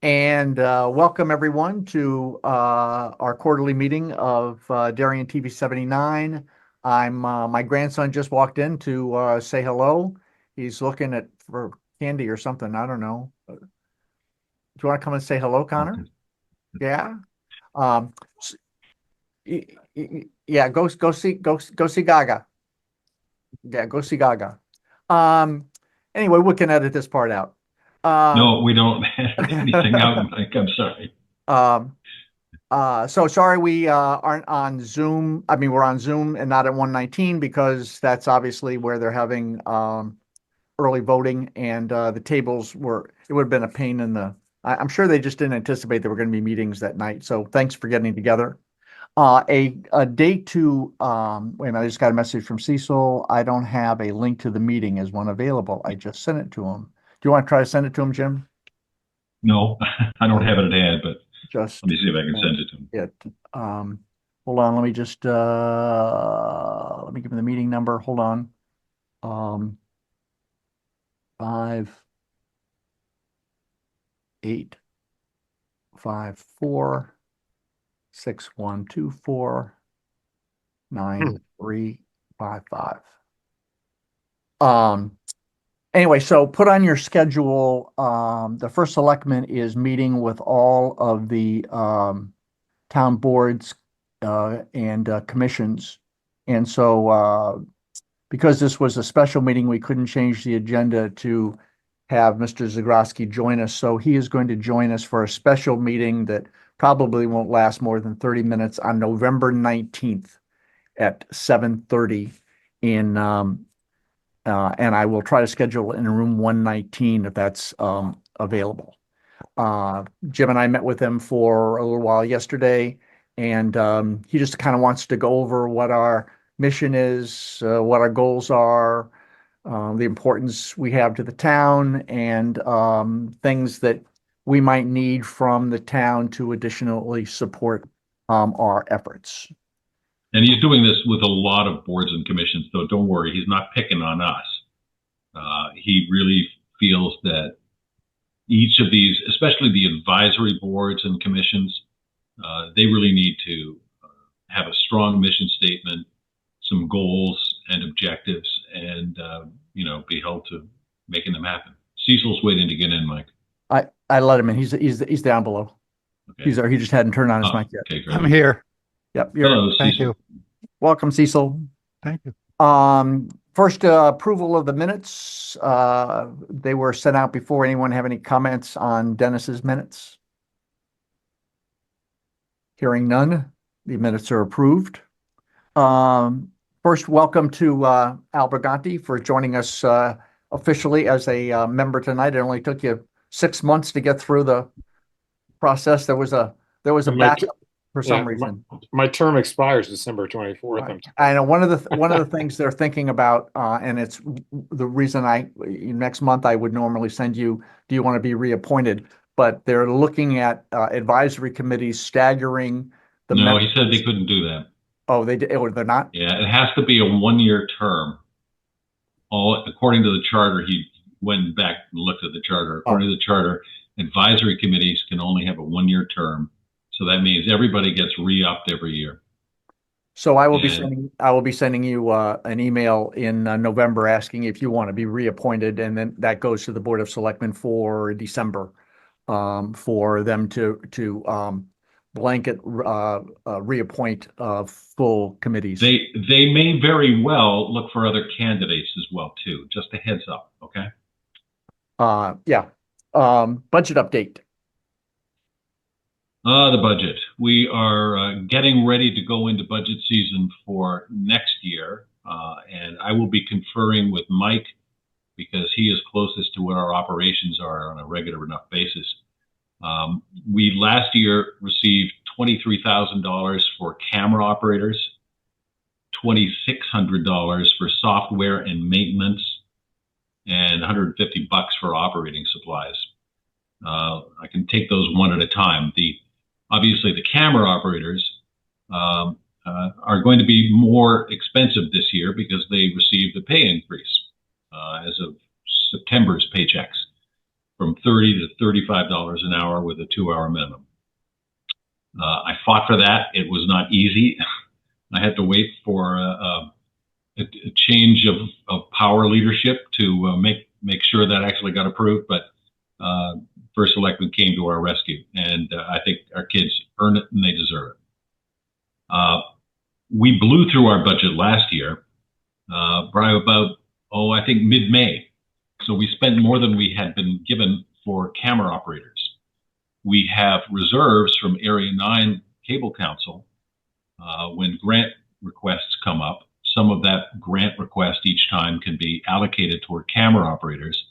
And welcome everyone to our quarterly meeting of Darien TV79. My grandson just walked in to say hello. He's looking for candy or something. I don't know. Do you want to come and say hello, Connor? Okay. Yeah. Um, yeah. Go see Gaga. Yeah, go see Gaga. Um, anyway, we can edit this part out. Um, No, we don't edit anything out, Mike. I'm sorry. um, so sorry we aren't on Zoom. I mean, we're on Zoom and not at 119 because that's obviously where they're having early voting, and the tables were, it would have been a pain in the, I'm sure they just didn't anticipate there were going to be meetings that night. So thanks for getting together. A date to, wait a minute, I just got a message from Cecil. I don't have a link to the meeting. Is one available? I just sent it to him. Do you want to try to send it to him, Jim? No, I don't have it at hand, but let Just me see if I can send it to him. it. Hold on, let me just let me give him the meeting number. Hold on. 5, 8, 5, 4, 6, 1, 2, 4, 9, 3, 5, 5. Anyway, so put on your schedule, the first selectman is meeting with all of the town boards and commissions. And so because this was a special meeting, we couldn't change the agenda to have Mr. Zagroski join us. So he is going to join us for a special meeting that probably won't last more than 30 minutes on November 19th at 7:30 in and I will try to schedule it in room 119 if that's available. Jim and I met with him for a little while yesterday, and he just kind of wants to go over what our mission is, what our goals are, the importance we have to the town, and things that we might need from the town to additionally support our efforts. And he's doing this with a lot of boards and commissions, so don't worry, he's not picking on us. He really feels that each of these, especially the advisory boards and commissions, they really need to have a strong mission statement, some goals and objectives, and be held to making them happen. Cecil's waiting to get in, Mike. I let him in. He's down below. Okay. He's there. He just hadn't turned on his Oh, mic yet. okay, great. I'm here. Yep. Hello, Thank Cecil. you. Welcome, Cecil. Thank you. First, approval of the minutes. They were sent out before. Anyone have any comments on Dennis's minutes? Hearing none, the minutes are approved. First, welcome to Al Briganti for joining us officially as a member tonight. It only took you 6 months to get through the process. There was a backup for some reason. My term expires December 24th. Right. I know one of the things they're thinking about, and it's the reason next month I would normally send you, do you want to be reappointed? But they're looking at advisory committees staggering the No, members. he said they couldn't do that. Oh, they did. Oh, they're not? Yeah, it has to be a 1-year term. According to the charter, he went back and looked at the charter. According to the charter, advisory committees can only have a 1-year term. So that means everybody gets re-upped every year. So I will be sending you an email in November asking if you want to be reappointed, and then that goes to the Board of Selectmen for December for them to blanket reappoint full committees. They may very well look for other candidates as well too. Just a heads up, okay? Yeah. Budget update. The budget. We are getting ready to go into budget season for next year, and I will be conferring with Mike because he is closest to what our operations are on a regular enough basis. We last year received $23,000 for camera operators, $2,600 for software and maintenance, and $150 for operating supplies. I can take those one at a time. Obviously, the camera operators are going to be more expensive this year because they received a pay increase as of September's paychecks. from $30 to $35 an hour with a 2-hour minimum. I fought for that. It was not easy. I had to wait for a change of power leadership to make sure that actually got approved. But First Selectman came to our rescue, and I think our kids earn it and they deserve it. We blew through our budget last year, by about, I think mid-May. So we spent more than we had been given for camera operators. We have reserves from Area 9 Cable Council. When grant requests come up, some of that grant request each time can be allocated toward camera operators.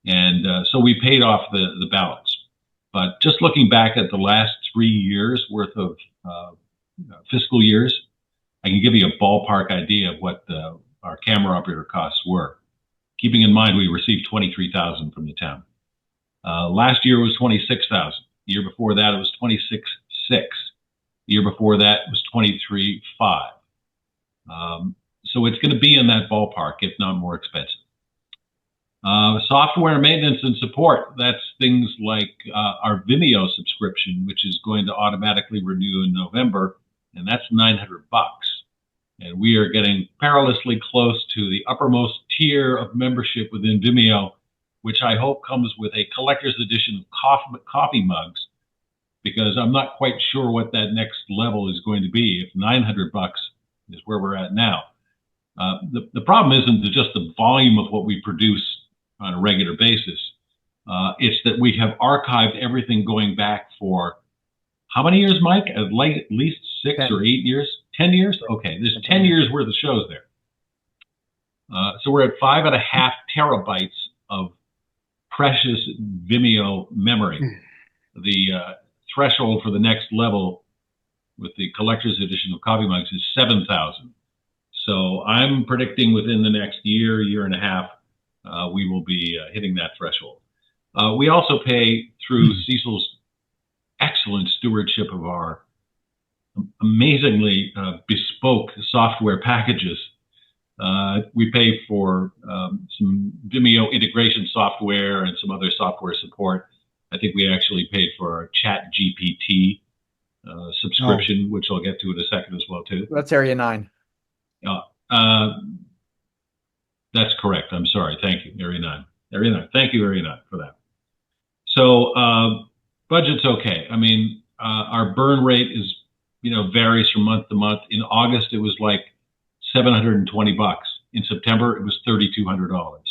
And so we paid off the balance. But just looking back at the last 3 years worth of fiscal years, I can give you a ballpark idea of what our camera operator costs were. Keeping in mind we received $23,000 from the town. Last year was $26,000. The year before that it was $26,600. The year before that was $23,500. So it's going to be in that ballpark, if not more expensive. Software maintenance and support, that's things like our Vimeo subscription, which is going to automatically renew in November, and that's $900. And we are getting perilously close to the uppermost tier of membership within Vimeo, which I hope comes with a collector's edition of coffee mugs, because I'm not quite sure what that next level is going to be if $900 is where we're at now. The problem isn't just the volume of what we produce on a regular basis. It's that we have archived everything going back for how many years, Mike? At least 6 or 8 years? 10 years? Okay, there's 10 years worth of shows there. So we're at 5.5 terabytes of precious Vimeo memory. The threshold for the next level with the collector's edition of coffee mugs is 7,000. So I'm predicting within the next year and a half, we will be hitting that threshold. We also pay through Cecil's excellent stewardship of our amazingly bespoke software packages. We pay for some Vimeo integration software and some other software support. I think we actually paid for our Chat GPT subscription, which I'll get to in a second as well too. That's Area 9. That's correct. I'm sorry. Thank you, Area 9. Area 9. Thank you, Area 9, for that. So budget's okay. I mean, our burn rate is, varies from month to month. In August, it was like $720. In September, it was $3,200.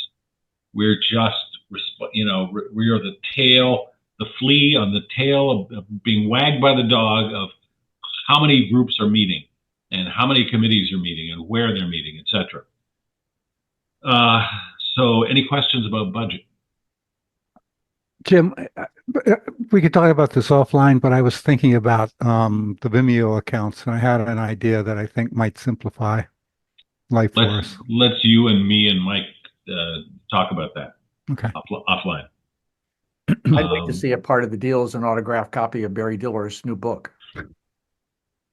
We're just, we are the flea on the tail of being wagged by the dog of how many groups are meeting and how many committees are meeting and where they're meeting, etc. So any questions about budget? Jim, we could talk about this offline, but I was thinking about the Vimeo accounts, and I had an idea that I think might simplify life for us. Let's you and me and Mike talk about that. Okay. Offline. I'd like to see a part of the deal as an autographed copy of Barry Diller's new book.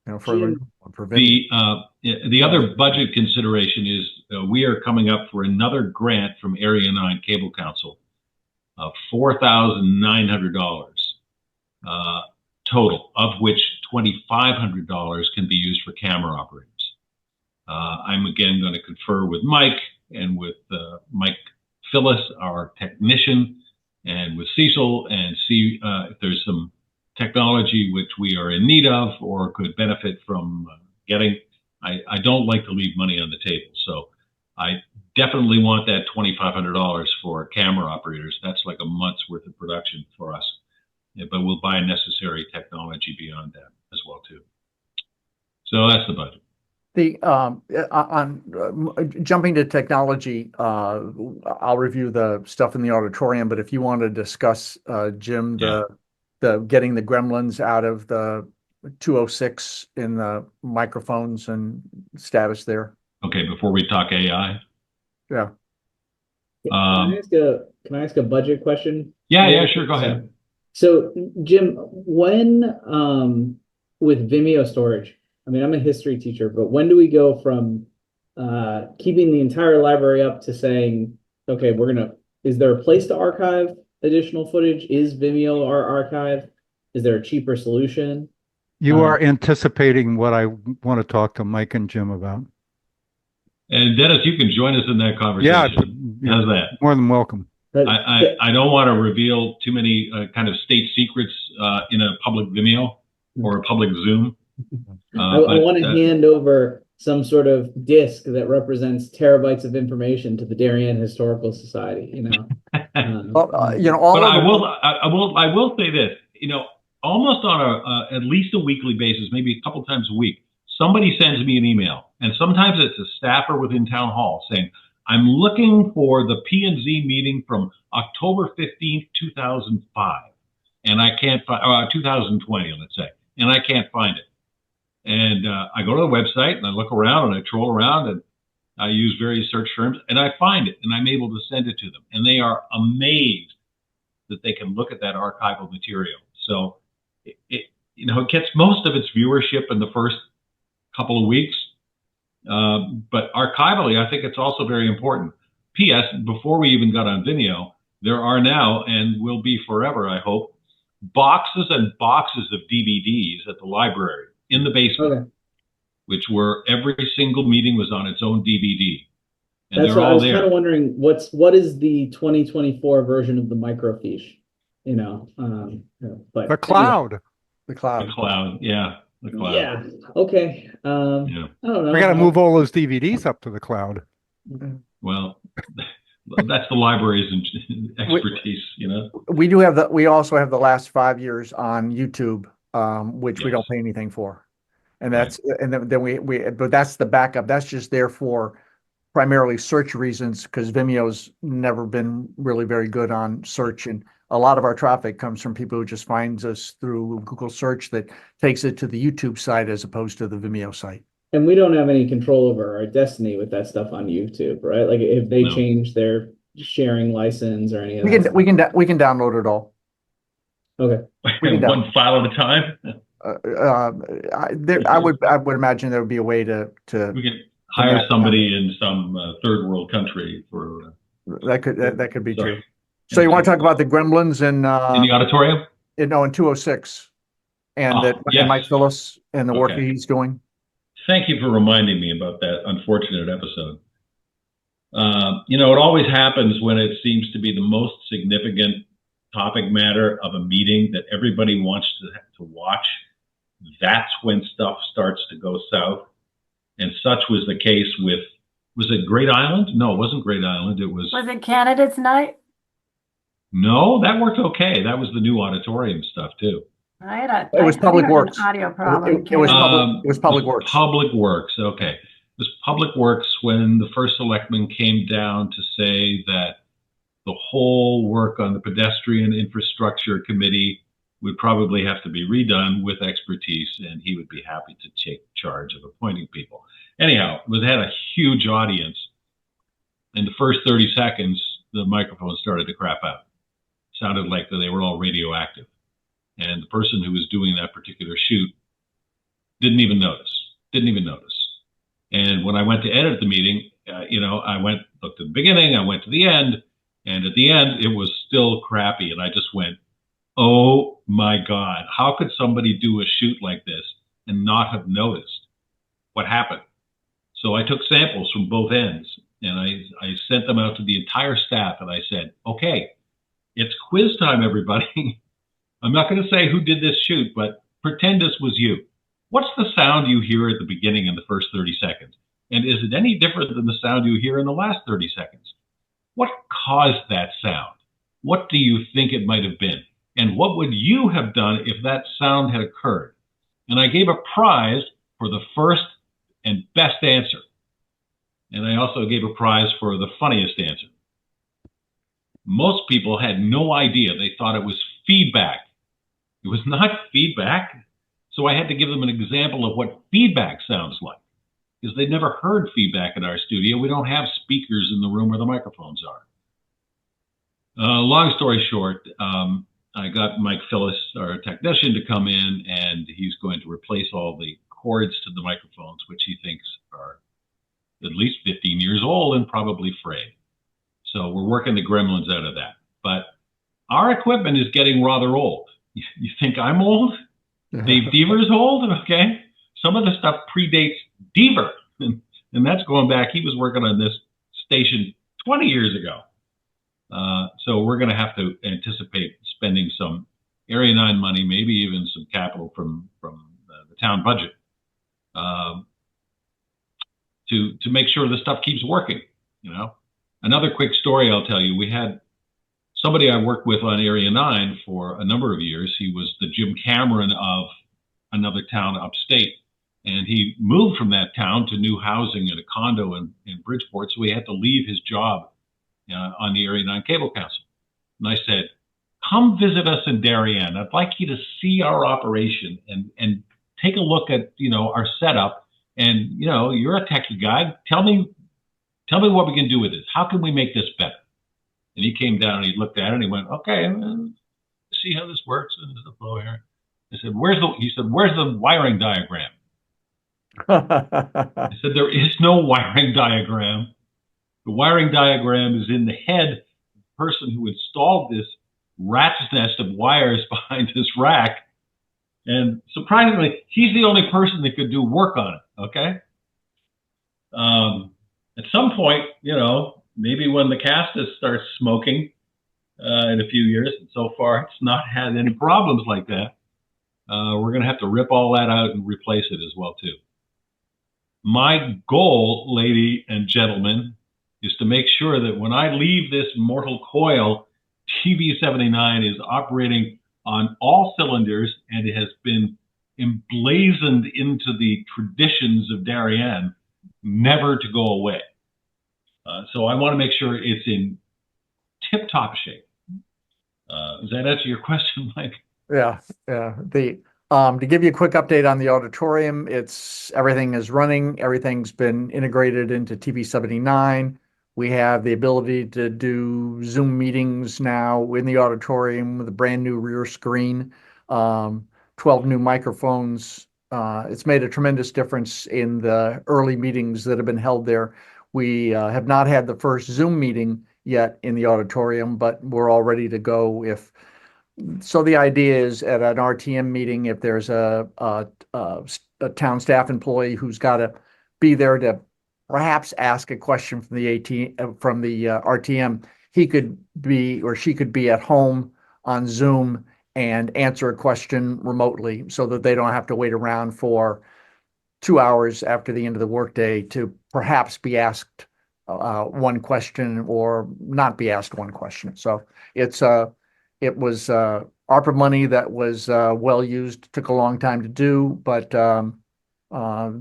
For Vimeo. The other budget consideration is we are coming up for another grant from Area 9 Cable Council of $4,900 total, of which $2,500 can be used for camera operators. I'm again going to confer with Mike and with Mike Phyllis, our technician, and with Cecil, and see if there's some technology which we are in need of or could benefit from getting. I don't like to leave money on the table, so I definitely want that $2,500 for camera operators. That's like a month's worth of production for us, but we'll buy necessary technology beyond that as well too. So that's the budget. Jumping to technology, I'll review the stuff in the auditorium, but if you want to discuss, Jim, the getting the gremlins out of the 206 in the microphones and status there. Okay, before we talk AI. Yeah. Can I ask a budget question? Yeah, sure. Go ahead. So, Jim, when with Vimeo storage, I mean, I'm a history teacher, but when do we go from keeping the entire library up to saying, okay, is there a place to archive additional footage? Is Vimeo our archive? Is there a cheaper solution? You are anticipating what I want to talk to Mike and Jim about. And Dennis, you can join us in that conversation. Yeah, How's that? more than welcome. I don't want to reveal too many kind of state secrets in a public Vimeo or a public Zoom. I want to hand over some sort of disk that represents terabytes of information to the Darien Historical Society. You know, all but of I will say this. You know, almost on at least a weekly basis, maybe a couple times a week, somebody sends me an email, and sometimes it's a staffer within town hall saying, "I'm looking for the P&Z meeting from October 15th, 2005, and I can't find 2020, let's say, and I can't find it." And I go to the website and I look around and I troll around and I use various search terms and I find it and I'm able to send it to them. And they are amazed that they can look at that archival material. So it gets most of its viewership in the first couple of weeks. But archivally, I think it's also very important. P.S. Before we even got on Vimeo, there are now and will be forever, I hope, boxes and boxes of DVDs at the library in the basement, which were every single meeting was on its own DVD. And that's they're what I all was there. kind of wondering. What is the 2024 version of the microfiche? But The cloud. the cloud. The cloud, yeah, the cloud. Yeah. Okay. Yeah. I don't know. We got to move all those DVDs up to the cloud. Well, that's the library's expertise, you know. We also have the last 5 years on YouTube, which we Yes. don't pay anything for. And that's, and then but that's the backup. That's just there for primarily search reasons, because Vimeo's never been really very good on search. And a lot of our traffic comes from people who just finds us through Google search that takes it to the YouTube site as opposed to the Vimeo site. And we don't have any control over our destiny with that stuff on YouTube, right? Like if they No. change their sharing license or any of that. We can download it all. Okay. One file at a time. I would imagine there would be a way to We can hire somebody in some third world country for that could be sorry. true. So you want to talk about the Gremlins in the auditorium? in 206 and Yes. and Mike Phillips and the work that Okay. he's doing? Thank you for reminding me about that unfortunate episode. It always happens when it seems to be the most significant topic matter of a meeting that everybody wants to watch. That's when stuff starts to go south. And such was the case with, was it Great Island? No, it wasn't Great Island. It was. Was it Candidates Night? No, that worked okay. That was the new auditorium stuff too. Right. It was Public heard Works. An audio problem. It was Public Works. Public Works. Okay. It was Public Works when the first selectman came down to say that the whole work on the pedestrian infrastructure committee would probably have to be redone with expertise, and he would be happy to take charge of appointing people. Anyhow, it had a huge audience. In the first 30 seconds, the microphone started to crap out. Sounded like they were all radioactive. And the person who was doing that particular shoot didn't even notice. And when I went to edit the meeting, I looked at the beginning, I went to the end, and at the end, it was still crappy. And I just went, oh my God, how could somebody do a shoot like this and not have noticed what happened? So I took samples from both ends and I sent them out to the entire staff and I said, okay, it's quiz time, everybody. I'm not going to say who did this shoot, but pretend this was you. What's the sound you hear at the beginning in the first 30 seconds? And is it any different than the sound you hear in the last 30 seconds? What caused that sound? What do you think it might have been? And what would you have done if that sound had occurred? And I gave a prize for the first and best answer. And I also gave a prize for the funniest answer. Most people had no idea. They thought it was feedback. It was not feedback. So I had to give them an example of what feedback sounds like, because they'd never heard feedback in our studio. We don't have speakers in the room where the microphones are. Long story short, I got Mike Phillips, our technician, to come in, and he's going to replace all the cords to the microphones, which he thinks are at least 15 years old and probably frayed. So we're working the gremlins out of that. But our equipment is getting rather old. You think I'm old? Dave Deaver's old? Okay. Some of the stuff predates Deaver. And that's going back. He was working on this station 20 years ago. So we're going to have to anticipate spending some Area 9 money, maybe even some capital from the town budget to make sure the stuff keeps working. You know, another quick story I'll tell you. We had somebody I worked with on Area 9 for a number of years. He was the Jim Cameron of another town upstate. And he moved from that town to new housing in a condo in Bridgeport. So he had to leave his job on the Area 9 Cable Council. And I said, come visit us in Darien. I'd like you to see our operation and take a look at, our setup. And, you're a techie guy. Tell me what we can do with this. How can we make this better? And he came down and he looked at it and he went, okay, see how this works. And there's the flow here. I said, where's the wiring diagram? I said, there is no wiring diagram. The wiring diagram is in the head of the person who installed this rat's nest of wires behind this rack. And surprisingly, he's the only person that could do work on it. Okay. At some point, maybe when the Castus starts smoking in a few years, and so far it's not had any problems like that, we're going to have to rip all that out and replace it as well too. My goal, lady and gentlemen, is to make sure that when I leave this mortal coil, TV79 is operating on all cylinders and it has been emblazoned into the traditions of Darien, never to go away. So I want to make sure it's in tip-top shape. Does that answer your question, Mike? Yeah. To give you a quick update on the auditorium, everything is running. Everything's been integrated into TV79. We have the ability to do Zoom meetings now in the auditorium with a brand new rear screen, 12 new microphones. It's made a tremendous difference in the early meetings that have been held there. We have not had the first Zoom meeting yet in the auditorium, but we're all ready to go So the idea is at an RTM meeting, if there's a town staff employee who's got to be there to perhaps ask a question from the RTM, he could be or she could be at home on Zoom and answer a question remotely so that they don't have to wait around for 2 hours after the end of the workday to perhaps be asked one question or not be asked one question. So it was ARPA money that was well used. Took a long time to do, but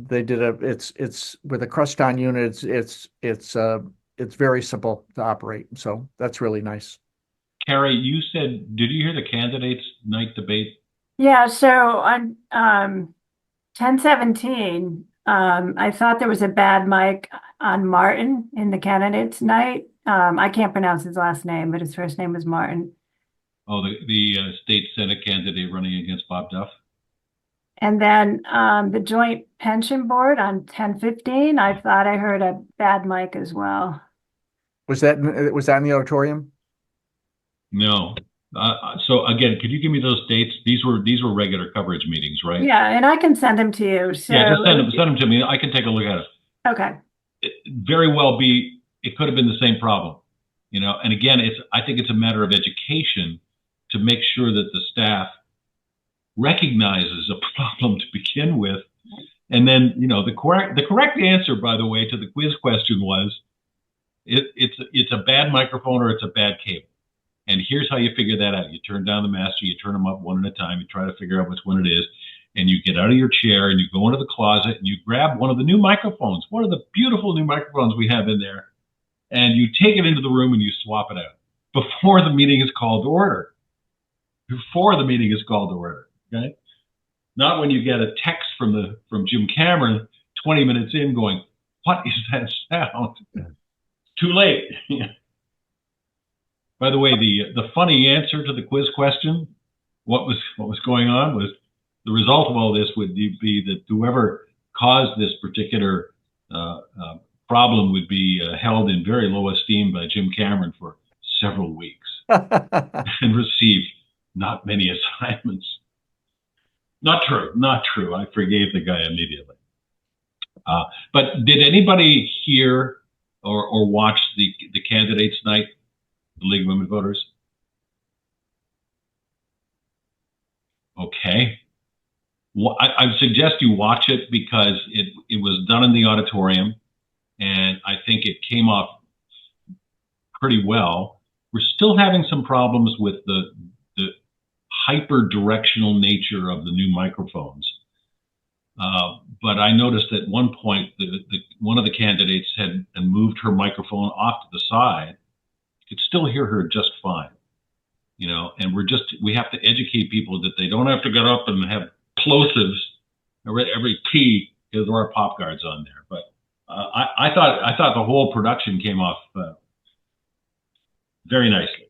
they did it's with a Crosstown unit. It's very simple to operate. So that's really nice. Carrie, you said, did you hear the candidates night debate? Yeah, so on 1017, I thought there was a bad mic on Martin in the candidates night. I can't pronounce his last name, but his first name was Martin. Oh, the state Senate candidate running against Bob Duff. And then the joint pension board on 1015, I thought I heard a bad mic as well. Was that in the auditorium? No. So again, could you give me those dates? These were regular coverage meetings, right? Yeah, and I can send them to you. So yeah, just send them to me. I can take a look at it. Okay. Very well it could have been the same problem, and again, I think it's a matter of education to make sure that the staff recognizes a problem to begin with. And then, the correct answer, by the way, to the quiz question was it's a bad microphone or it's a bad cable. And here's how you figure that out. You turn down the master, you turn them up one at a time, you try to figure out which one it is, and you get out of your chair and you go into the closet and you grab one of the new microphones, one of the beautiful new microphones we have in there, and you take it into the room and you swap it out before the meeting is called to order. Before the meeting is called to order, okay? Not when you get a text from Jim Cameron 20 minutes in going, what is that sound? Too late. By the way, the funny answer to the quiz question, what was going on, was the result of all this would be that whoever caused this particular problem would be held in very low esteem by Jim Cameron for several weeks. and receive not many assignments. Not true, not true. I forgave the guy immediately. But did anybody hear or watch the candidates night, the League of Women Voters? Okay. Well, I suggest you watch it because it was done in the auditorium, and I think it came off pretty well. We're still having some problems with the hyper-directional nature of the new microphones. But I noticed at one point one of the candidates had moved her microphone off to the side. You could still hear her just fine, you know. And we have to educate people that they don't have to get up and have plosives every P because there are pop guards on there. But I thought the whole production came off very nicely.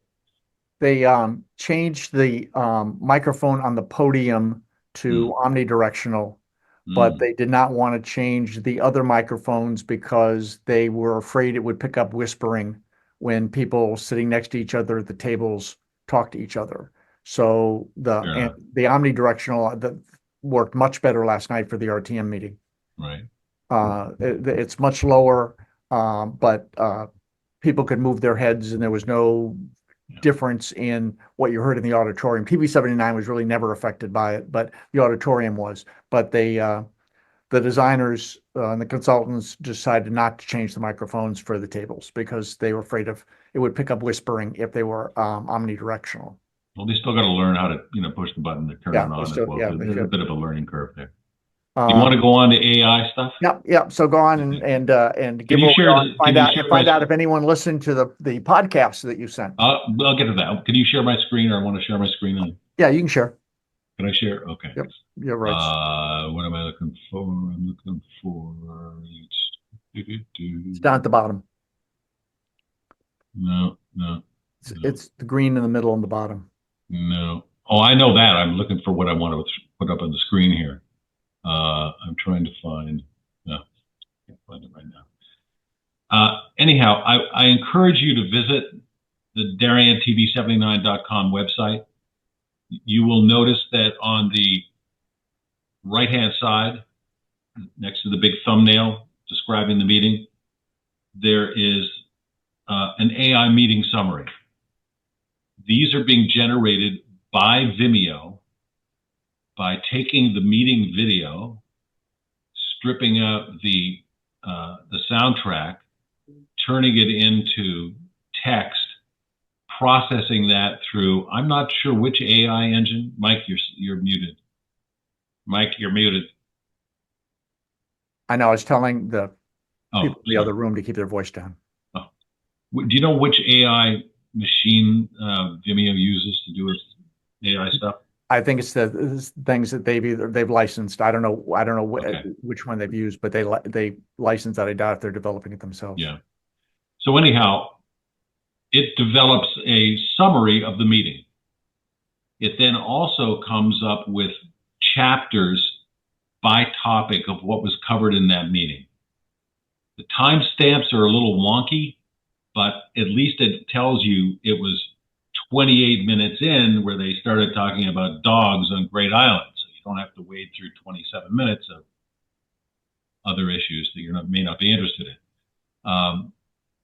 They changed the microphone on the podium to omnidirectional, but they did not want to change the other microphones because they were afraid it would pick up whispering when people sitting next to each other at the tables talk to each other. So the omnidirectional that worked much better last night for the RTM meeting. Right. It's much lower, but people could move their heads, and there was no difference in what you heard in the auditorium. TV79 was really never affected by it, but the auditorium was. But the designers and the consultants decided not to change the microphones for the tables because they were afraid of it would pick up whispering if they were omnidirectional. Well, they still got to learn how to, push the button to turn it on as well. There's a bit of a learning curve there. You want to go on to AI stuff? Yep. So go on and give find out if anyone listened to the podcast that you sent. I'll get to that. Can you share my screen, or I want to share my screen? Yeah, you can share. Can I share? Okay. Yep. You're right. What am I looking for? I'm looking for. It's down at the bottom. No. It's the green in the middle and the bottom. No. Oh, I know that. I'm looking for what I want to put up on the screen here. I'm trying to find. No, can't find it right now. Anyhow, I encourage you to visit the DarianTV79.com website. You will notice that on the right-hand side, next to the big thumbnail describing the meeting, there is an AI meeting summary. These are being generated by Vimeo by taking the meeting video, stripping out the soundtrack, turning it into text, processing that through, I'm not sure which AI engine. Mike, you're muted. Mike, you're muted. I know. I was telling the people in the other room to keep their voice down. Oh. Do you know which AI machine Vimeo uses to do its AI stuff? I think it's the things that they've licensed. I don't know which one they've used, but they license that. I doubt if they're developing it themselves. Yeah. So anyhow, it develops a summary of the meeting. It then also comes up with chapters by topic of what was covered in that meeting. The timestamps are a little wonky, but at least it tells you it was 28 minutes in where they started talking about dogs on Great Island. So you don't have to wade through 27 minutes of other issues that you may not be interested in.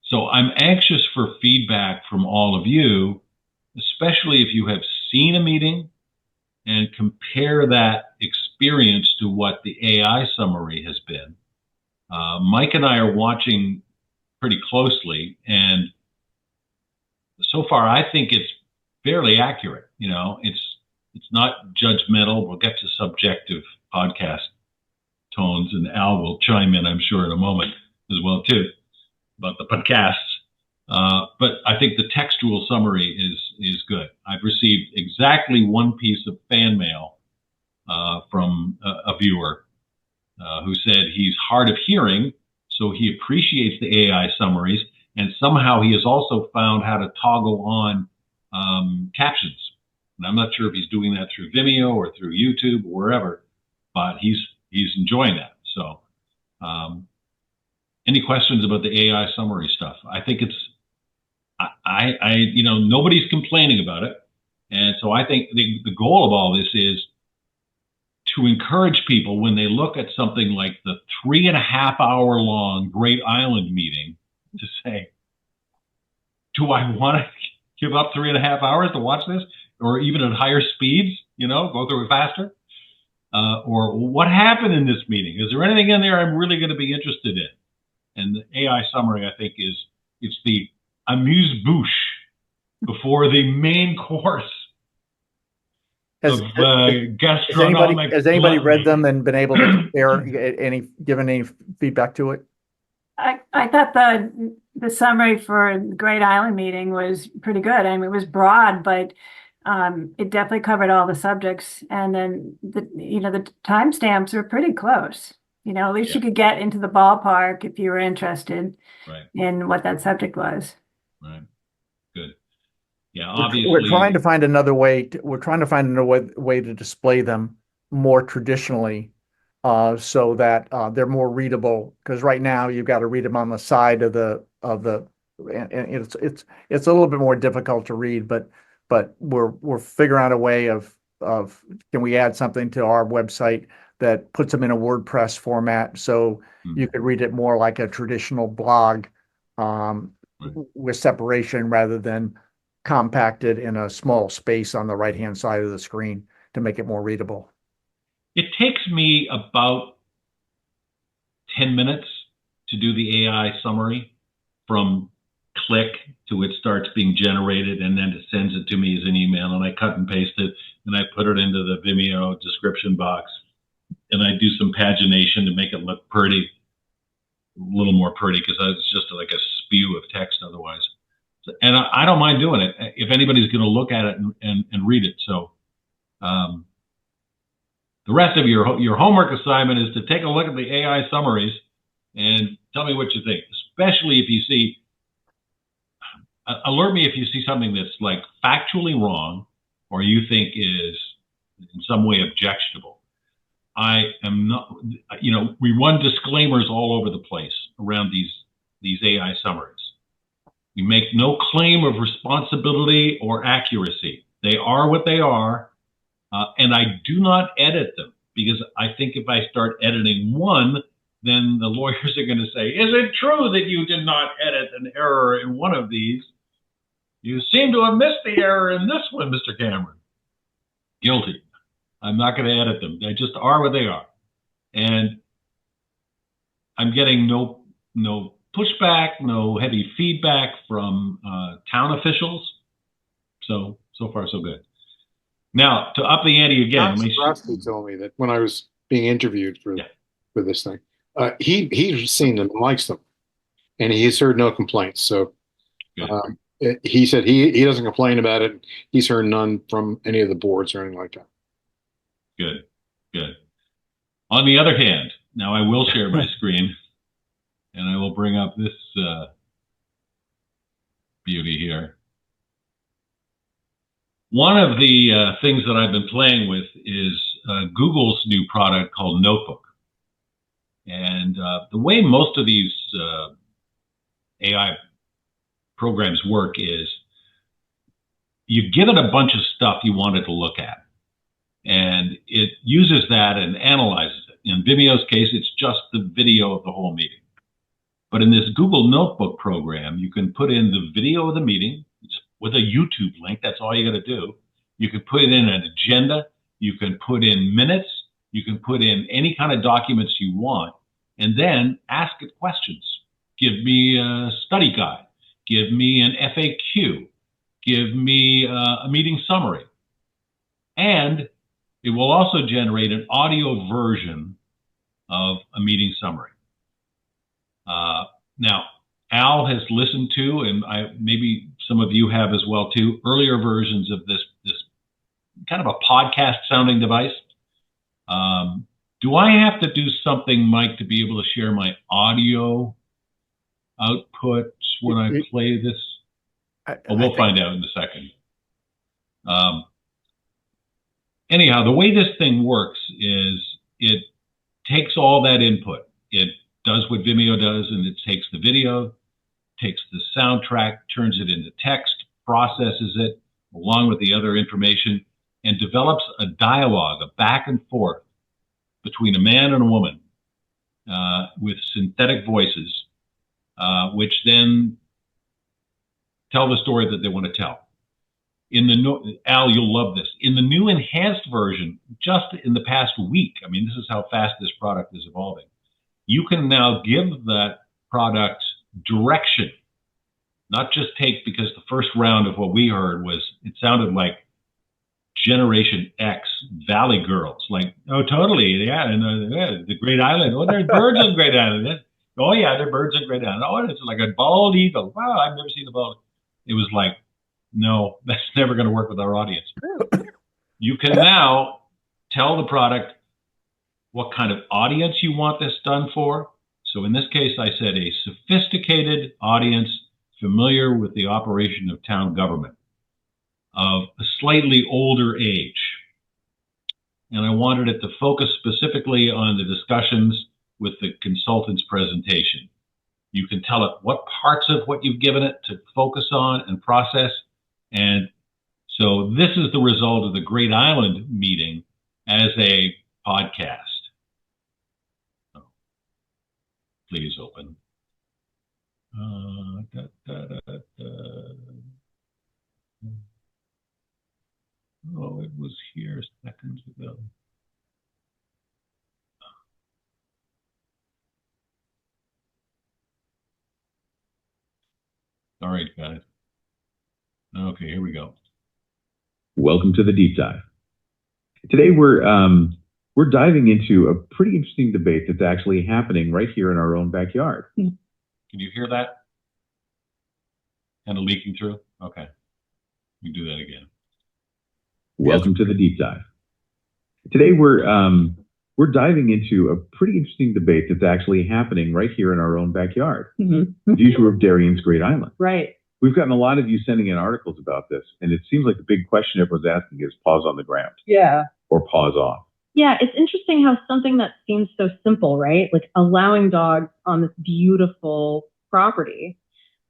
So I'm anxious for feedback from all of you, especially if you have seen a meeting and compare that experience to what the AI summary has been. Mike and I are watching pretty closely, and so far I think it's fairly accurate. It's not judgmental. We'll get to subjective podcast tones, and Al will chime in, I'm sure, in a moment as well too, about the podcasts. But I think the textual summary is good. I've received exactly one piece of fan mail from a viewer who said he's hard of hearing, so he appreciates the AI summaries, and somehow he has also found how to toggle on captions. And I'm not sure if he's doing that through Vimeo or through YouTube or wherever, but he's enjoying that. So any questions about the AI summary stuff? I think nobody's complaining about it. And so I think the goal of all this is to encourage people when they look at something like the 3.5 hour long Great Island meeting to say, do I want to give up 3.5 hours to watch this, or even at higher speeds, go through it faster? Or what happened in this meeting? Is there anything in there I'm really going to be interested in? And the AI summary, I think, it's the amuse-bouche before the main course Has, of has gastronomic. anybody read gluttony. them and been able to compare, given any feedback to it? I thought the summary for the Great Island meeting was pretty good. I mean, it was broad, but it definitely covered all the subjects. And then the timestamps were pretty close. At least you could get into the ballpark if you were interested in what that subject was. Right. Good. Yeah. We're Obviously, trying to find another way. We're trying to find another way to display them more traditionally, so that they're more readable. Because right now you've got to read them on the side of the and it's a little bit more difficult to read. But we're figuring out a way of can we add something to our website that puts them in a WordPress format, so you could read it more like a traditional blog, with separation rather than compacted in a small space on the right-hand side of the screen to make it more readable. it takes me about 10 minutes to do the AI summary from click to it starts being generated, and then it sends it to me as an email, and I cut and paste it, and I put it into the Vimeo description box, and I do some pagination to make it look pretty, a little more pretty, because it's just like a spew of text otherwise. And I don't mind doing it if anybody's going to look at it and read it. So the rest of your homework assignment is to take a look at the AI summaries and tell me what you think, especially if you see, alert me if you see something that's like factually wrong or you think is in some way objectionable. I am not, we run disclaimers all over the place around these AI summaries. We make no claim of responsibility or accuracy. They are what they are, and I do not edit them, because I think if I start editing one, then the lawyers are going to say, is it true that you did not edit an error in one of these? You seem to have missed the error in this one, Mr. Cameron. Guilty. I'm not going to edit them. They just are what they are. And I'm getting no pushback, no heavy feedback from town officials. So far, so good. Now, to up the ante again. Rusty told me that when I was being interviewed for this thing, he's seen them and likes them, and he's heard no complaints. So he said he doesn't complain about it. He's heard none from any of the boards or anything like that. Good. On the other hand, now I will share my screen, and I will bring up this beauty here. One of the things that I've been playing with is Google's new product called Notebook. And the way most of these AI programs work is you give it a bunch of stuff you want it to look at, and it uses that and analyzes it. In Vimeo's case, it's just the video of the whole meeting. But in this Google Notebook program, you can put in the video of the meeting with a YouTube link. That's all you got to do. You can put in an agenda. You can put in minutes. You can put in any kind of documents you want, and then ask it questions. Give me a study guide. Give me an FAQ. Give me a meeting summary. And it will also generate an audio version of a meeting summary. Now, Al has listened to, and maybe some of you have as well too, earlier versions of this kind of a podcast sounding device. Do I have to do something, Mike, to be able to share my audio outputs when I play this? We'll find out in a second. Anyhow, the way this thing works is it takes all that input. It does what Vimeo does, and it takes the video, takes the soundtrack, turns it into text, processes it along with the other information, and develops a dialogue, a back and forth between a man and a woman with synthetic voices, which then tell the story that they want to tell. In the Al, you'll love this. In the new enhanced version, just in the past week, I mean, this is how fast this product is evolving. You can now give that product direction, not just take, because the first round of what we heard was, it sounded like Generation X Valley Girls, like, oh, totally, yeah, and the Great Island. Oh, there's birds on Great Island. Oh, yeah, there are birds on Great Island. Oh, and it's like a bald eagle. Wow, I've never seen a bald. It was like, no, that's never going to work with our audience. You can now tell the product what kind of audience you want this done for. So in this case, I said a sophisticated audience familiar with the operation of town government, of a slightly older age. And I wanted it to focus specifically on the discussions with the consultant's presentation. You can tell it what parts of what you've given it to focus on and process. And so this is the result of the Great Island meeting as a podcast. So, please open. Oh, it was here seconds ago. All right, guys. Okay, here we go. Welcome to the deep dive. Today we're diving into a pretty interesting debate that's actually happening right here in our own backyard. Can you hear that? Kind of leaking through? Okay. We do that again. Welcome to the deep dive. Today we're diving into a pretty interesting debate that's actually happening right here in our own backyard. The future of Darien's Great Island. Right. We've gotten a lot of you sending in articles about this, and it seems like the big question everyone's asking is pause on the ground. Yeah. Or pause off. Yeah, it's interesting how something that seems so simple, right? Like allowing dogs on this beautiful property,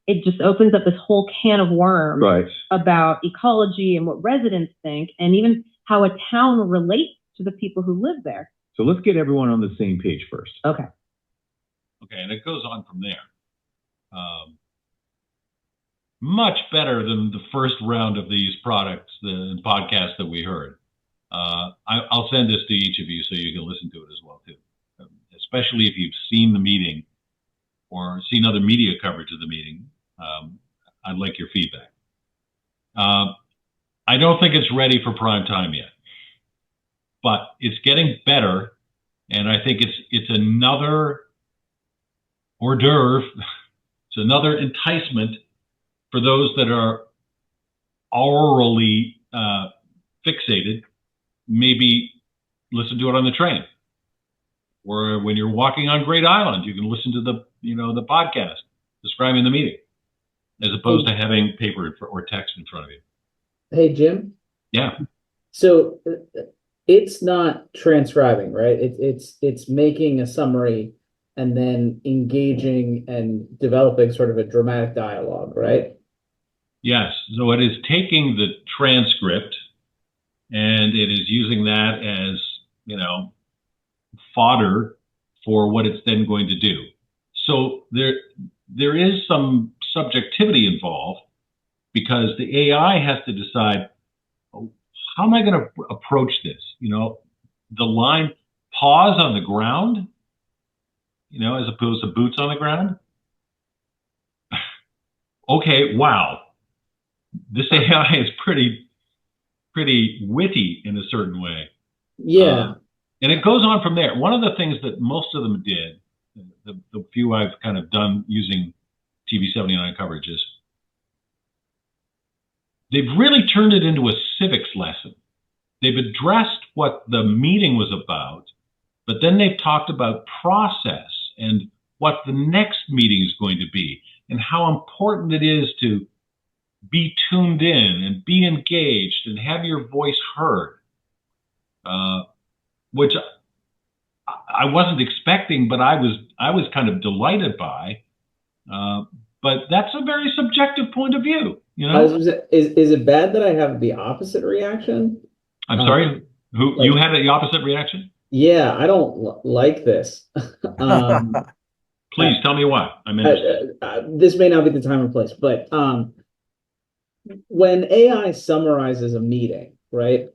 it just opens up this whole can of worms about ecology and what residents think, and even how a town relates to the people who live there. So let's get everyone on the same page first. Okay. Okay, and it goes on from there. Much better than the first round of these products, the podcasts that we heard. I'll send this to each of you so you can listen to it as well too, especially if you've seen the meeting or seen other media coverage of the meeting. I'd like your feedback. I don't think it's ready for prime time yet, but it's getting better, and I think it's another hors d'oeuvre. It's another enticement for those that are aurally fixated. Maybe listen to it on the train, or when you're walking on Great Island, you can listen to the podcast describing the meeting, as opposed to having paper or text in front of you. Hey, Jim. Yeah. So it's not transcribing, right? It's making a summary and then engaging and developing sort of a dramatic dialogue, right? Yes. So it is taking the transcript and it is using that as, fodder for what it's then going to do. So there is some subjectivity involved, because the AI has to decide, how am I going to approach this? The line paws on the ground, as opposed to boots on the ground. Okay, wow. This AI is pretty witty in a certain way. Yeah. And it goes on from there. One of the things that most of them did, the few I've kind of done using TV79 coverage, is they've really turned it into a civics lesson. They've addressed what the meeting was about, but then they've talked about process and what the next meeting is going to be, and how important it is to be tuned in and be engaged and have your voice heard, which I wasn't expecting, but I was kind of delighted by. But but that's a very subjective point of view. You I know, was gonna say, is it bad that I have the opposite reaction? I'm sorry. Who you had the opposite reaction? Yeah, I don't like this. Please tell me why. I'm interested. This may not be the time or place, but when AI summarizes a meeting, right?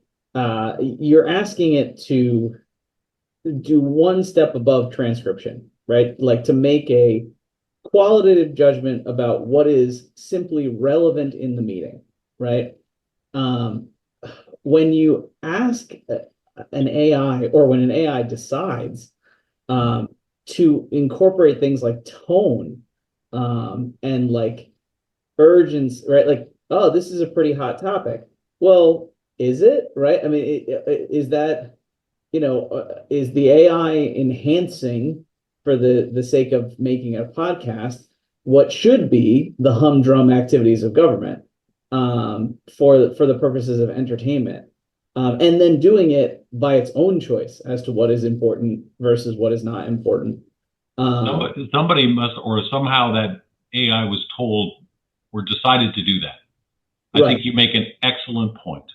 You're asking it to do one step above transcription, right? Like to make a qualitative judgment about what is simply relevant in the meeting, right? When you ask an AI, or when an AI decides to incorporate things like tone and like urgency, right? Like, oh, this is a pretty hot topic. Well, is it, right? I mean, is that, is the AI enhancing for the sake of making a podcast what should be the humdrum activities of government for the purposes of entertainment, and then doing it by its own choice as to what is important versus what is not important. Somebody must, or somehow that AI was told or decided to do that. I think you make an excellent point.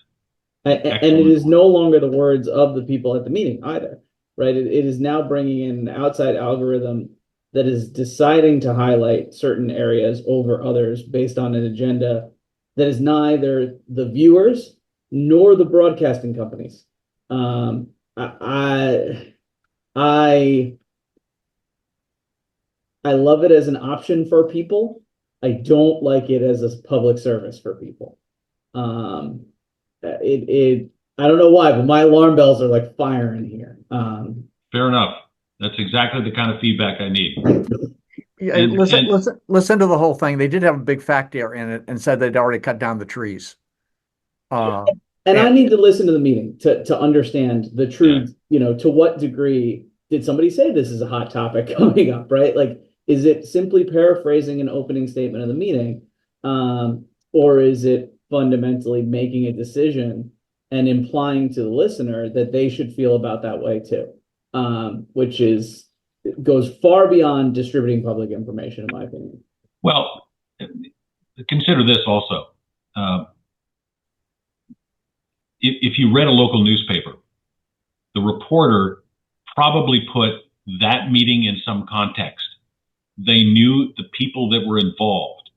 And it is no longer the words of the people at the meeting either, right? It is now bringing in an outside algorithm that is deciding to highlight certain areas over others based on an agenda that is neither the viewers nor the broadcasting companies. I love it as an option for people. I don't like it as a public service for people. I don't know why, but my alarm bells are like firing here. Fair enough. That's exactly the kind of feedback I need. Yeah, listen to the whole thing. They did have a big factor in it and said they'd already cut down the trees. And I need to listen to the meeting to understand the truth, to what degree did somebody say this is a hot topic coming up, right? Like, is it simply paraphrasing an opening statement of the meeting? Or is it fundamentally making a decision and implying to the listener that they should feel about that way too? Which goes far beyond distributing public information, in my opinion. Well, consider this also. If you read a local newspaper, the reporter probably put that meeting in some context. They knew the people that were involved,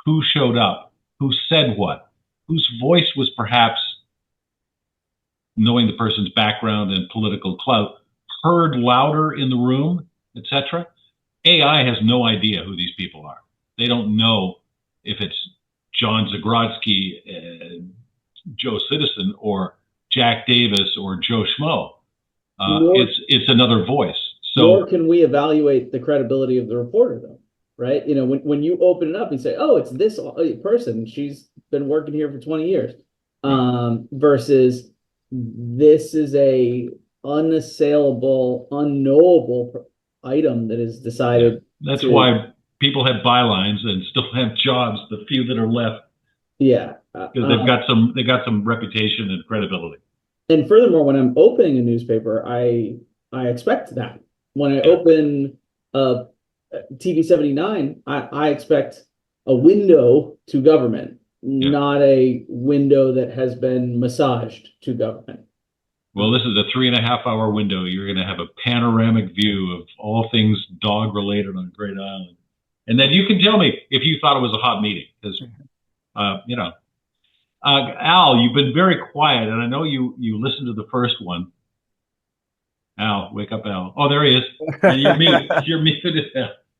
who showed up, who said what, whose voice was perhaps, knowing the person's background and political clout, heard louder in the room, etc. AI has no idea who these people are. They don't know if it's John Zagrodzky, Joe Citizen, or Jack Davis, or Joe Schmo. It's another voice. So, nor can we evaluate the credibility of the reporter, though, right? When you open it up and say, "Oh, it's this person. She's been working here for 20 years," versus this is a unassailable, unknowable item that is decided. Yeah. That's why people have bylines and still have jobs. The few that are left. Yeah, because they've got some reputation and credibility. And furthermore, when I'm opening a newspaper, I expect that. When I open TV79, I expect a window to government, not a window that has been massaged to government. Well, this is a 3.5-hour window. You're going to have a panoramic view of all things dog related on Great Island, and then you can tell me if you thought it was a hot meeting, because Al, you've been very quiet, and I know you listened to the first one. Al, wake up, Al. Oh, there he is. You're muted. You're muted.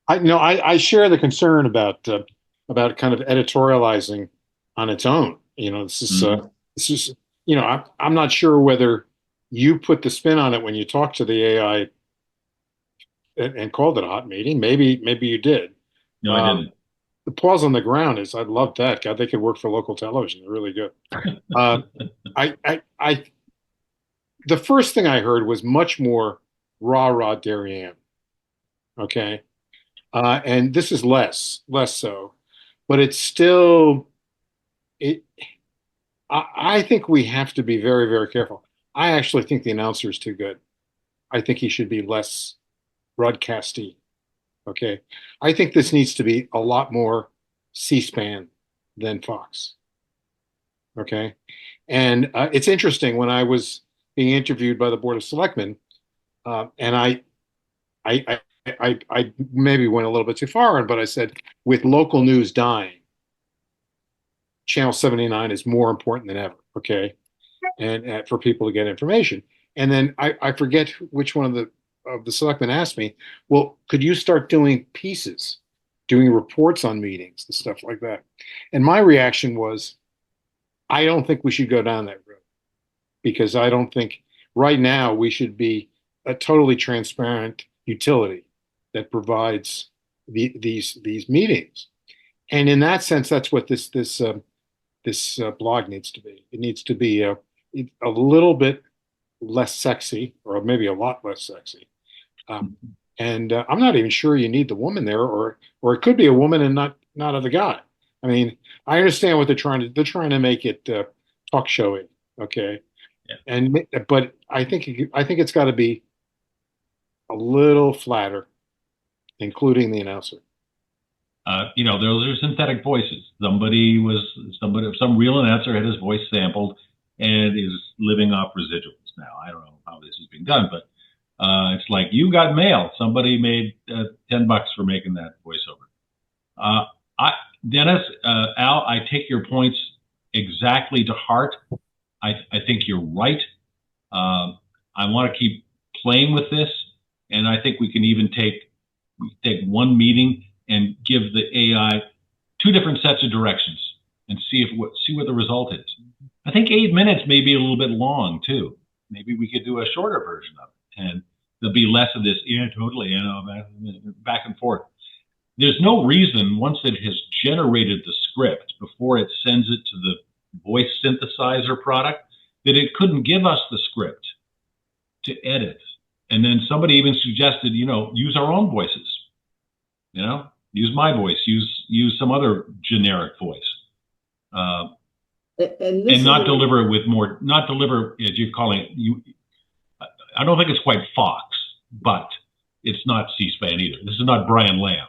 I share the concern about kind of editorializing on its own. This is I'm not sure whether you put the spin on it when you talked to the AI and called it a hot meeting. Maybe you did. No, I didn't. The pause on the ground is, I'd love that. God, they could work for local television. They're really good. The first thing I heard was much more rah Darien. Okay. And this is less so, but it's still, I think we have to be very, very careful. I actually think the announcer is too good. I think he should be less broadcasty. Okay. I think this needs to be a lot more C-SPAN than Fox. Okay. And it's interesting when I was being interviewed by the Board of Selectmen, and I maybe went a little bit too far, but I said, with local news dying, Channel 79 is more important than ever. Okay. And for people to get information. And then I forget which one of the selectmen asked me, well, could you start doing pieces, doing reports on meetings and stuff like that? And my reaction was, I don't think we should go down that road, because I don't think right now we should be a totally transparent utility that provides these meetings. And in that sense, that's what this blog needs to be. It needs to be a little bit less sexy, or maybe a lot less sexy. And I'm not even sure you need the woman there, or it could be a woman and not of the guy. I mean, I understand what they're trying to make it talk showy, okay? Yeah. But I think it's got to be a little flatter, including the announcer. Those are synthetic voices. Some real announcer had his voice sampled and is living off residuals now. I don't know how this is being done, but it's like, you got mail. Somebody made $10 for making that voiceover. Dennis, Al, I take your points exactly to heart. I think you're right. I want to keep playing with this, and I think we can even take one meeting and give the AI two different sets of directions and see what the result is. I think 8 minutes may be a little bit long too. Maybe we could do a shorter version of it, and there'll be less of this, back and forth. There's no reason, once it has generated the script, before it sends it to the voice synthesizer product, that it couldn't give us the script to edit. And then somebody even suggested, use our own voices. Use my voice, use some other generic voice. And not deliver it with more, not deliver, as you're calling it, I don't think it's quite Fox, but it's not C-SPAN either. This is not Brian Lamb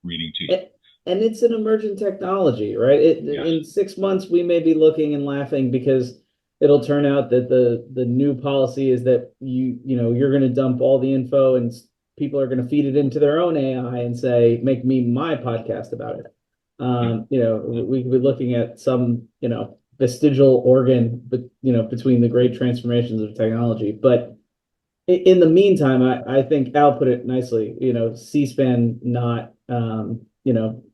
reading to you. And it's an emergent technology, right? Yes. In 6 months, we may be looking and laughing because it'll turn out that the new policy is that you're going to dump all the info and people are going to feed it into their own AI and say, make me my podcast about it. We could be looking at some, vestigial organ, but between the great transformations of technology. But in the meantime, I think Al put it nicely. C-SPAN, not a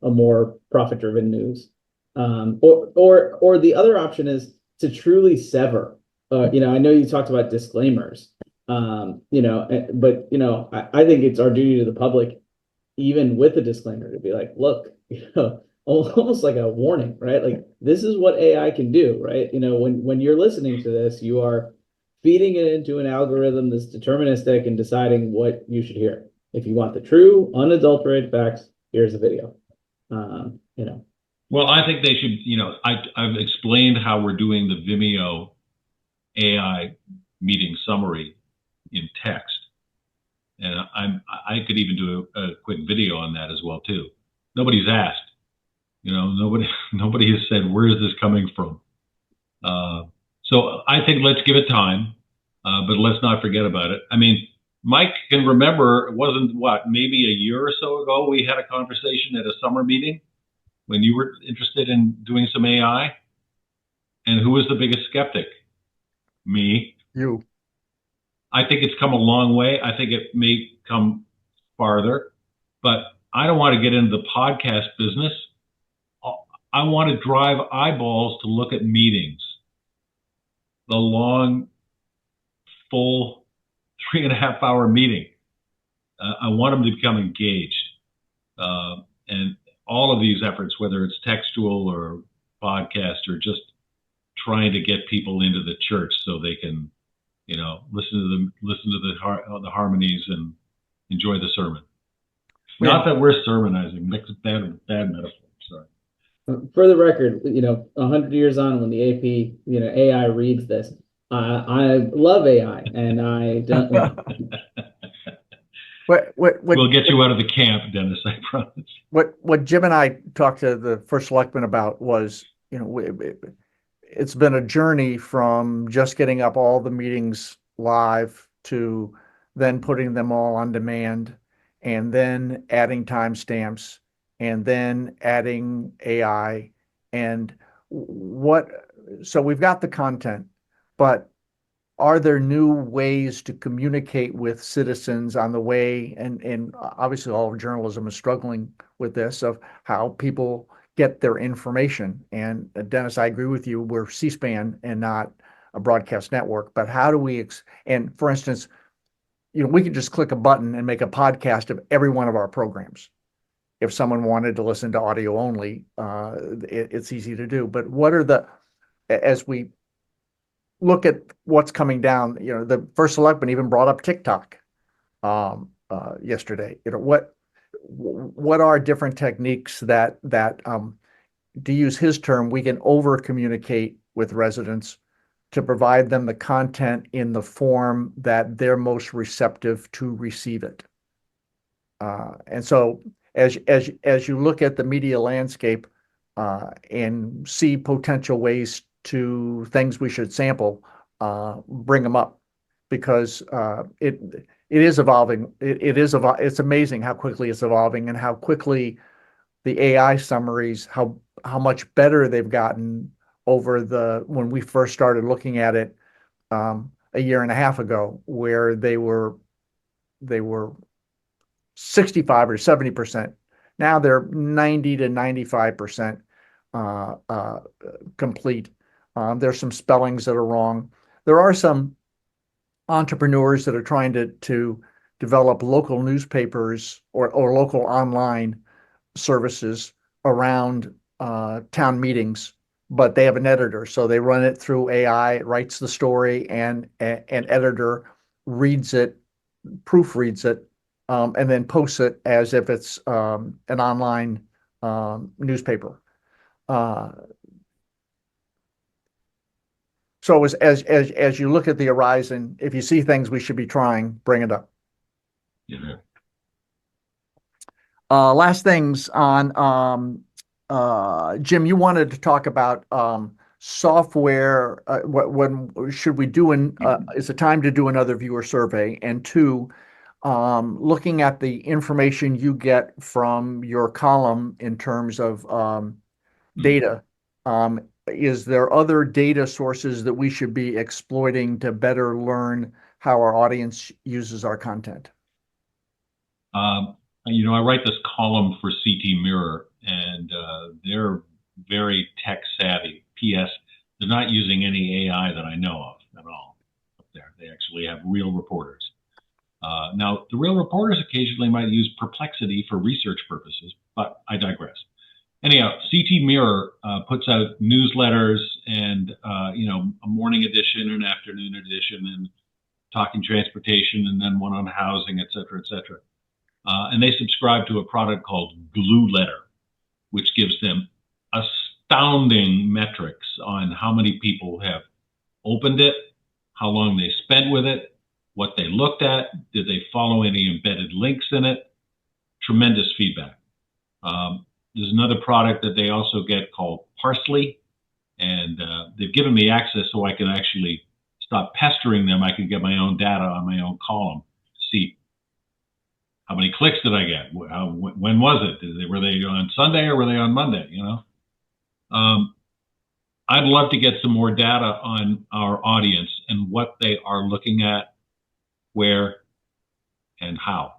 more profit-driven news. Or the other option is to truly sever. I know you talked about disclaimers. I think it's our duty to the public, even with a disclaimer, to be like, look, almost like a warning, right? Like, this is what AI can do, right? When you're listening to this, you are feeding it into an algorithm that's deterministic and deciding what you should hear. If you want the true, unadulterated facts, here's the video. Well, I think they should, I've explained how we're doing the Vimeo AI meeting summary in text. And I could even do a quick video on that as well too. Nobody's asked. Nobody has said, where is this coming from? So I think let's give it time, but let's not forget about it. I mean, Mike can remember, it wasn't maybe a year or so ago, we had a conversation at a summer meeting when you were interested in doing some AI. And who was the biggest skeptic? Me. You. I think it's come a long way. I think it may come farther, but I don't want to get into the podcast business. I want to drive eyeballs to look at meetings. The long, full 3.5 hour meeting. I want them to become engaged. And all of these efforts, whether it's textual or podcast or just trying to get people into the church so they can, listen to the harmonies and enjoy the sermon. Yeah. Not that we're sermonizing, bad metaphor. Sorry. For the record, 100 years on, when the AP, AI reads this, I love AI, and I don't. We'll get you out of the camp, Dennis, I promise. What Jim and I talked to the first selectman about was, it's been a journey from just getting up all the meetings live to then putting them all on demand, and then adding timestamps, and then adding AI. And so we've got the content, but are there new ways to communicate with citizens on the way? And obviously all of journalism is struggling with this, of how people get their information. And Dennis, I agree with you. We're C-SPAN and not a broadcast network, but how do we, and for instance, we could just click a button and make a podcast of every one of our programs. If someone wanted to listen to audio only, it's easy to do. But as we look at what's coming down, the first selectman even brought up TikTok yesterday. What are different techniques that to use his term, we can over communicate with residents to provide them the content in the form that they're most receptive to receive it. And so as you look at the media landscape and see potential ways to things we should sample, bring them up, because it is evolving. It's amazing how quickly it's evolving, and how quickly the AI summaries, how much better they've gotten over when we first started looking at it a year and a half ago, where they were 65 or 70%. Now they're 90 to 95% complete. There's some spellings that are wrong. There are some entrepreneurs that are trying to develop local newspapers or local online services around town meetings, but they have an editor, so they run it through AI. It writes the story, and an editor reads it, proofreads it, and then posts it as if it's an online newspaper. So as you look at the horizon, if you see things we should be trying, bring it up. Yeah. Last things on Jim, you wanted to talk about software. When should we do is it time to do another viewer survey? And two, looking at the information you get from your column in terms of data, is there other data sources that we should be exploiting to better learn how our audience uses our content? I write this column for CT Mirror, and they're very tech savvy. P.S. They're not using any AI that I know of at all up there. They actually have real reporters. Now, the real reporters occasionally might use Perplexity for research purposes, but I digress. Anyhow, CT Mirror puts out newsletters and, a morning edition, an afternoon edition, and talking transportation, and then one on housing, et cetera, et cetera. And they subscribe to a product called Glue Letter, which gives them astounding metrics on how many people have opened it, how long they spent with it, what they looked at, did they follow any embedded links in it. Tremendous feedback. There's another product that they also get called Parsley, and they've given me access so I can actually stop pestering them. I can get my own data on my own column, see how many clicks did I get? When was it? Were they on Sunday or were they on Monday? I'd love to get some more data on our audience and what they are looking at, where, and how.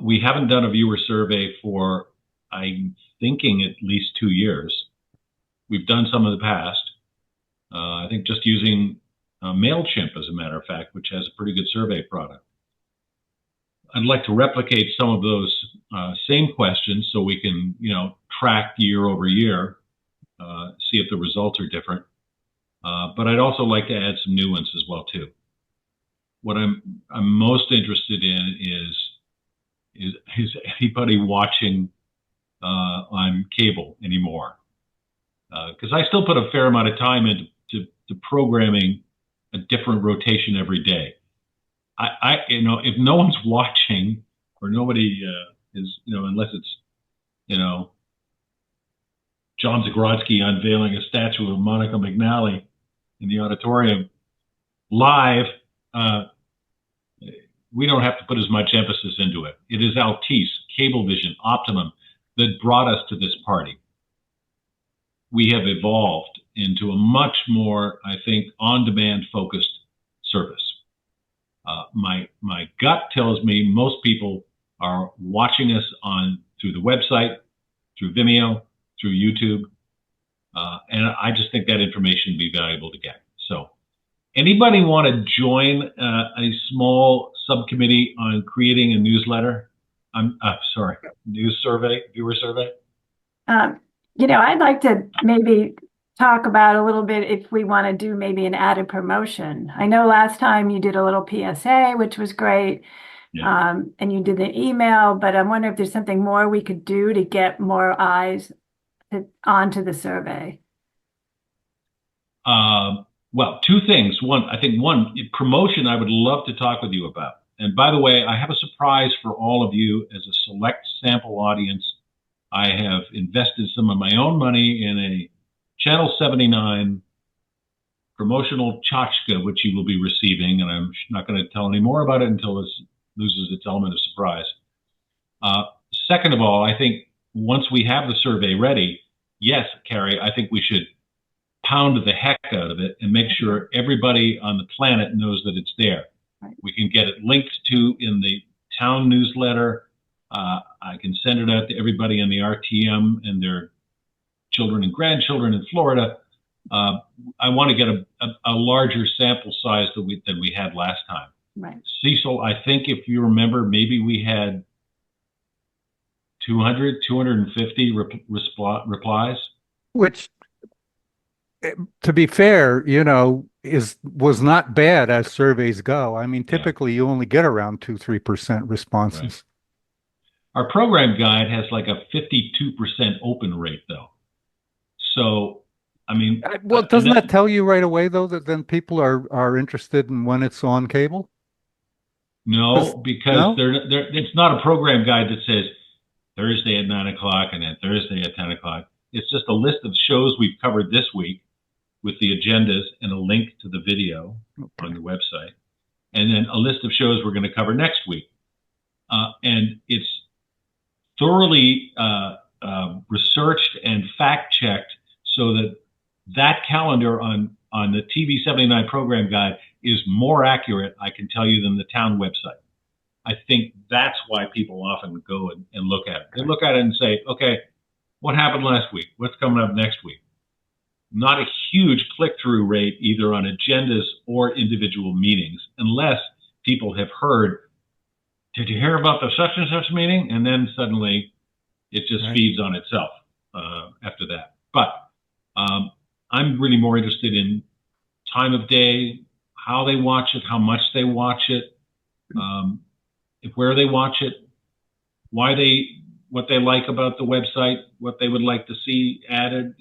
We haven't done a viewer survey for, I'm thinking, at least 2 years. We've done some in the past. I think just using MailChimp, as a matter of fact, which has a pretty good survey product. I'd like to replicate some of those same questions so we can, track year over year, see if the results are different. But I'd also like to add some new ones as well too. What I'm most interested in is anybody watching on cable anymore? Because I still put a fair amount of time into programming a different rotation every day. if no one's watching or nobody is, unless it's, John Zagrodzky unveiling a statue of Monica McNally in the auditorium live, we don't have to put as much emphasis into it. It is Altice, Cablevision, Optimum that brought us to this party. We have evolved into a much more, I think, on-demand focused service. My gut tells me most people are watching us through the website, through Vimeo, through YouTube, and I just think that information would be valuable to get. So, anybody want to join a small subcommittee on creating a newsletter? Viewer survey? I'd like to maybe talk about a little bit if we want to do maybe an added promotion. I know last time you did a little PSA, which was great. Yeah. And you did the email, but I wonder if there's something more we could do to get more eyes onto the survey. Well, two things. One, promotion I would love to talk with you about. And by the way, I have a surprise for all of you as a select sample audience. I have invested some of my own money in a Channel 79 promotional tchotchke, which you will be receiving, and I'm not going to tell any more about it until it loses its element of surprise. Second of all, I think once we have the survey ready, yes, Carrie, I think we should pound the heck out of it and make sure everybody on the planet knows that it's there. Right. We can get it linked to in the town newsletter. I can send it out to everybody in the RTM and their children and grandchildren in Florida. I want to get a larger sample size than we had last time. Right. Cecil, I think if you remember, maybe we had 250 replies. Which, to be fair, was not bad as surveys go. I mean, typically you only get around 2-3% responses. Right. Our program guide has like a 52% open rate, though. So, I mean, well, doesn't that tell you right away, though, that then people are interested in when it's on cable? No, because it's not a program guide that says Thursday at 9 o'clock and then Thursday at 10 o'clock. It's just a list of shows we've covered this week with the agendas and a link to the video on the website, and then a list of shows we're going to cover next week. And it's thoroughly researched and fact-checked so that calendar on the TV79 program guide is more accurate, I can tell you, than the town website. I think that's why people often go and look at it. They look at it and say, okay, what happened last week? What's coming up next week? Not a huge click-through rate either on agendas or individual meetings, unless people have heard, did you hear about the such and such meeting? And then suddenly it just feeds on itself after that. But I'm really more interested in time of day, how they watch it, how much they watch it, where they watch it, what they like about the website, what they would like to see added,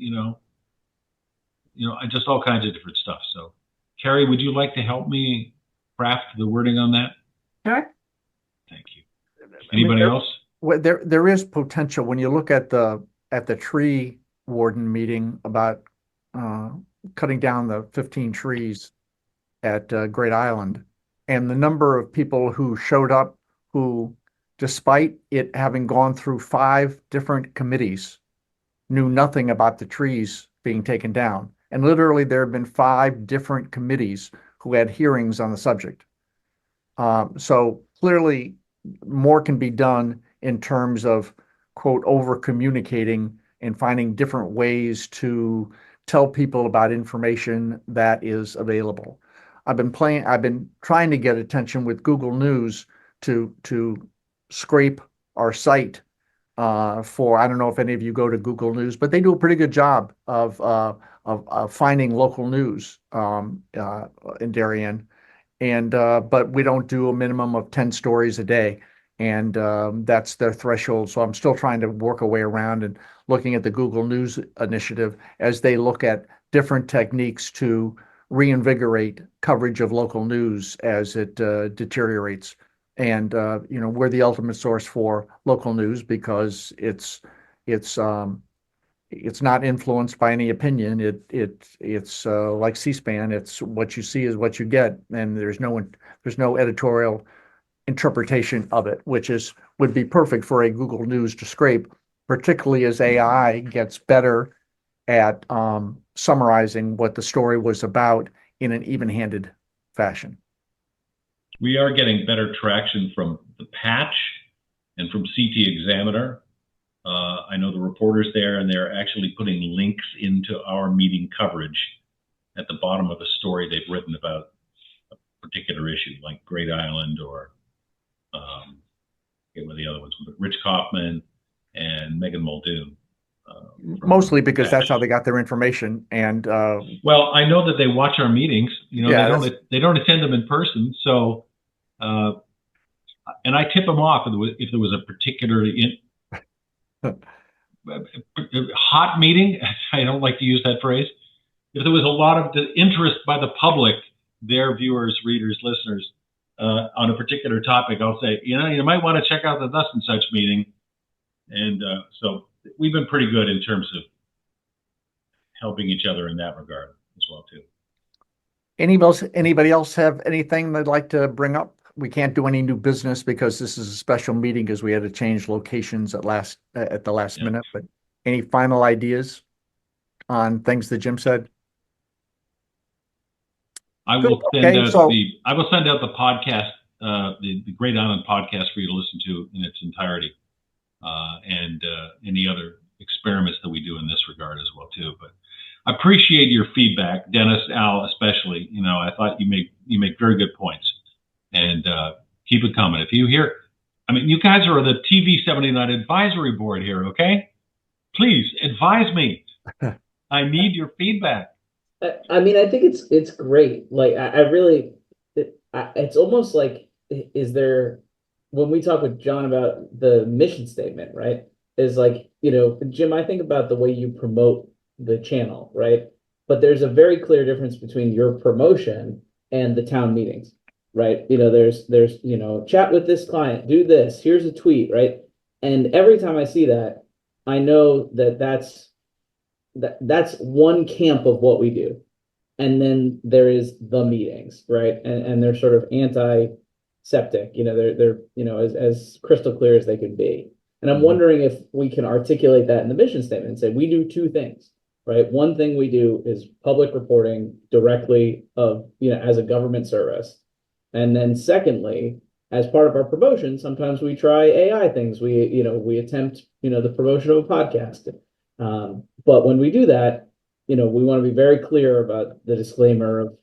just all kinds of different stuff. So, Carrie, would you like to help me craft the wording on that? Sure. Thank you. Anybody else? Well, there is potential when you look at the tree warden meeting about cutting down the 15 trees at Great Island, and the number of people who showed up who, despite it having gone through 5 different committees, knew nothing about the trees being taken down. And literally there have been 5 different committees who had hearings on the subject. So clearly more can be done in terms of, quote, over communicating and finding different ways to tell people about information that is available. I've been trying to get attention with Google News to scrape our site for, I don't know if any of you go to Google News, but they do a pretty good job of finding local news in Darien. And but we don't do a minimum of 10 stories a day, and that's their threshold. So I'm still trying to work a way around and looking at the Google News initiative as they look at different techniques to reinvigorate coverage of local news as it deteriorates. And we're the ultimate source for local news because it's not influenced by any opinion. It's like C-SPAN. It's what you see is what you get, and there's no editorial interpretation of it, which would be perfect for a Google News to scrape, particularly as AI gets better at summarizing what the story was about in an even-handed fashion. We are getting better traction from the Patch and from CT Examiner. I know the reporters there, and they're actually putting links into our meeting coverage at the bottom of the story they've written about a particular issue, like Great Island or what are the other ones? Rich Kaufman and Megan Muldoon. Mostly because that's how they got their information. And well, I know that they watch our meetings. They don't attend them in person. So, and I tip them off if there was a particularly hot meeting. I don't like to use that phrase. If there was a lot of interest by the public, their viewers, readers, listeners, on a particular topic, I'll say, you might want to check out the thus and such meeting. And so we've been pretty good in terms of helping each other in that regard as well, too. Anybody else have anything they'd like to bring up? We can't do any new business because this is a special meeting because we had to change locations at the last minute. But any final ideas on things that Jim said? I will send out the podcast, the Great Island podcast for you to listen to in its entirety, and any other experiments that we do in this regard as well too. But I appreciate your feedback, Dennis, Al, especially. I thought you make very good points, and keep it coming. If you hear, you guys are the TV79 Advisory Board here, okay? Please advise me. I need your feedback. I think it's great. Like I really, it's almost like, when we talk with John about the mission statement, right? Is like, Jim, I think about the way you promote the channel, right? But there's a very clear difference between your promotion and the town meetings, right? There's chat with this client, do this, here's a tweet, right? And every time I see that, I know that's one camp of what we do. And then there is the meetings, right? And they're sort of anti-septic, they're as crystal clear as they could be. And I'm wondering if we can articulate that in the mission statement and say, we do two things, right? One thing we do is public reporting directly as a government service. And then secondly, as part of our promotion, sometimes we try AI things. We attempt, the promotion of a podcast. But when we do that, we want to be very clear about the disclaimer of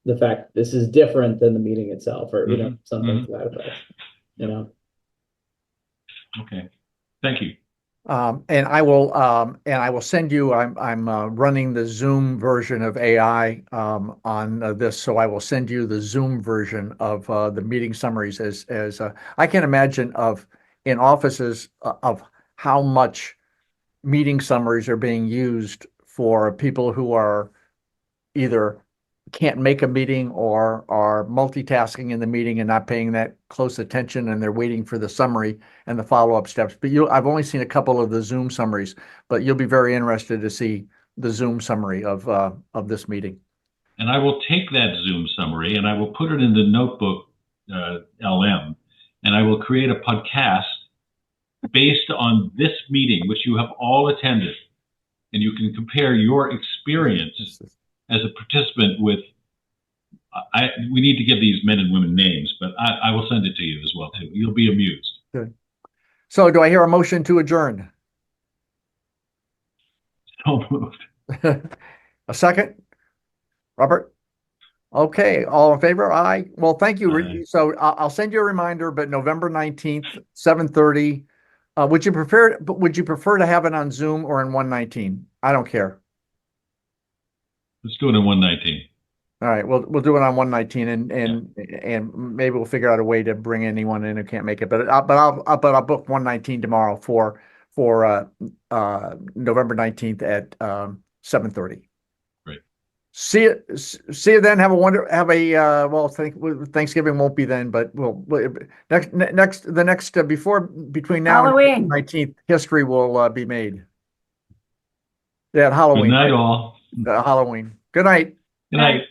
the fact this is different than the meeting itself, or something to that effect. Okay, thank you. And I will send you. I'm running the Zoom version of AI on this, so I will send you the Zoom version of the meeting summaries. As I can imagine in offices of how much meeting summaries are being used for people who are either can't make a meeting or are multitasking in the meeting and not paying that close attention, and they're waiting for the summary and the follow-up steps. But I've only seen a couple of the Zoom summaries, but you'll be very interested to see the Zoom summary of this meeting. And I will take that Zoom summary and I will put it in the notebook LM, and I will create a podcast based on this meeting, which you have all attended, and you can compare your experience as a participant with. We need to give these men and women names, but I will send it to you as well too. You'll be amused. Good. So, do I hear a motion to adjourn? So moved. A second, Robert. Okay, all in favor? Aye. Well, thank you. Aye. So I'll send you a reminder, but November 19th, 7:30. Would you prefer to have it on Zoom or in 119? I don't care. Let's do it in 119. All right, we'll do it on 119, and maybe we'll figure out a way to bring anyone in who can't make it. But I'll book 119 tomorrow for November 19th at 7:30. Great. See you then. Have a well, Thanksgiving won't be then, but between now and Halloween. 19th, history will be made. Yeah, Halloween. Good night, right? all. Halloween. Good night. Good night.